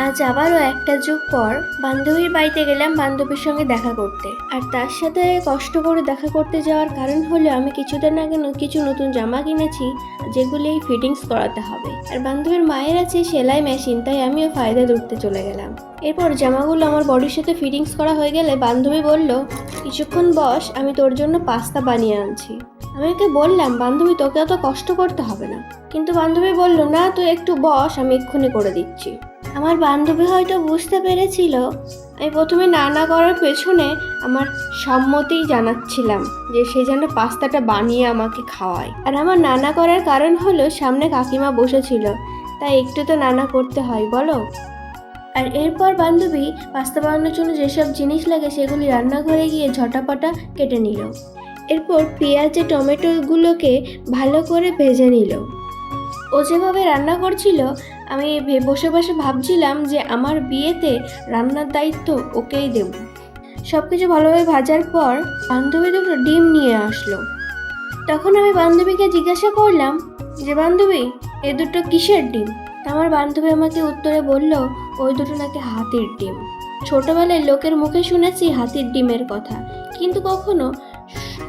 আজ আবারও একটা যুগ পর বান্ধবীর বাড়িতে গেলাম বান্ধবীর সঙ্গে দেখা করতে। আর তার সাথে কষ্ট করে দেখা করতে যাওয়ার কারণ হলো আমি কিছুদিন আগে কিছু নতুন জামা কিনেছি, যেগুলি ফিটিংস করাতে হবে। আর বান্ধবীর মায়ের আছে সেলাই মেশিন, তাই আমিও ফায়দা ধরতে চলে গেলাম। এরপর জামাগুলো আমার বডির সাথে ফিটিংস করা হয়ে গেলে বান্ধবী বলল, কিছুক্ষণ বস, আমি তোর জন্য পাস্তা বানিয়ে আনছি। আমি ওকে বললাম, বান্ধবী তোকে অত কষ্ট করতে হবে না। কিন্তু বান্ধবী বলল, না তুই একটু বস, আমি এক্ষুনি করে দিচ্ছি। আমার বান্ধবী হয়তো বুঝতে পেরেছিল আমি প্রথমে না করার পেছনে আমার সম্মতিই জানাচ্ছিলাম যে সে যেন পাস্তাটা বানিয়ে আমাকে খাওয়ায়। আর আমার নানা করার কারণ হলো সামনে কাকিমা বসেছিল, তাই একটু তো নানা করতে হয় বলো। আর এরপর বান্ধবী পাস্তা বানানোর জন্য যেসব জিনিস লাগে সেগুলি রান্নাঘরে গিয়ে ঝটাপটা কেটে নিল। এরপর পেঁয়াজে টমেটোগুলোকে ভালো করে ভেজে নিল। ও যেভাবে রান্না করছিল আমি বসে বসে ভাবছিলাম যে আমার বিয়েতে রান্নার দায়িত্ব ওকেই দেব। সব কিছু ভালোভাবে ভাজার পর বান্ধবী দুটো ডিম নিয়ে আসলো। তখন আমি বান্ধবীকে জিজ্ঞাসা করলাম যে, বান্ধবী এ দুটো কিসের ডিম? আমার বান্ধবী আমাকে উত্তরে বলল, ওই দুটো নাকি হাতির ডিম। ছোটবেলায় লোকের মুখে শুনেছি হাতির ডিমের কথা, কিন্তু কখনো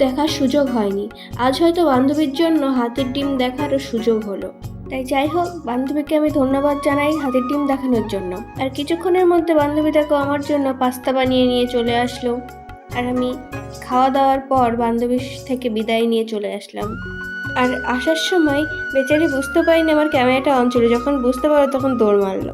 দেখার সুযোগ হয়নি। আজ হয়তো বান্ধবীর জন্য হাতির ডিম দেখারও সুযোগ হলো। তাই যাই হোক, বান্ধবীকে আমি ধন্যবাদ জানাই হাতির ডিম দেখানোর জন্য। আর কিছুক্ষণের মধ্যে বান্ধবী দেখো আমার জন্য পাস্তা বানিয়ে নিয়ে চলে আসলো। আর আমি খাওয়া দাওয়ার পর বান্ধবীর থেকে বিদায় নিয়ে চলে আসলাম। আর আসার সময় বেচারি বুঝতে পারিনি আমার ক্যামেরাটা অন ছিল, যখন বুঝতে পারলো তখন দৌড় মারলো।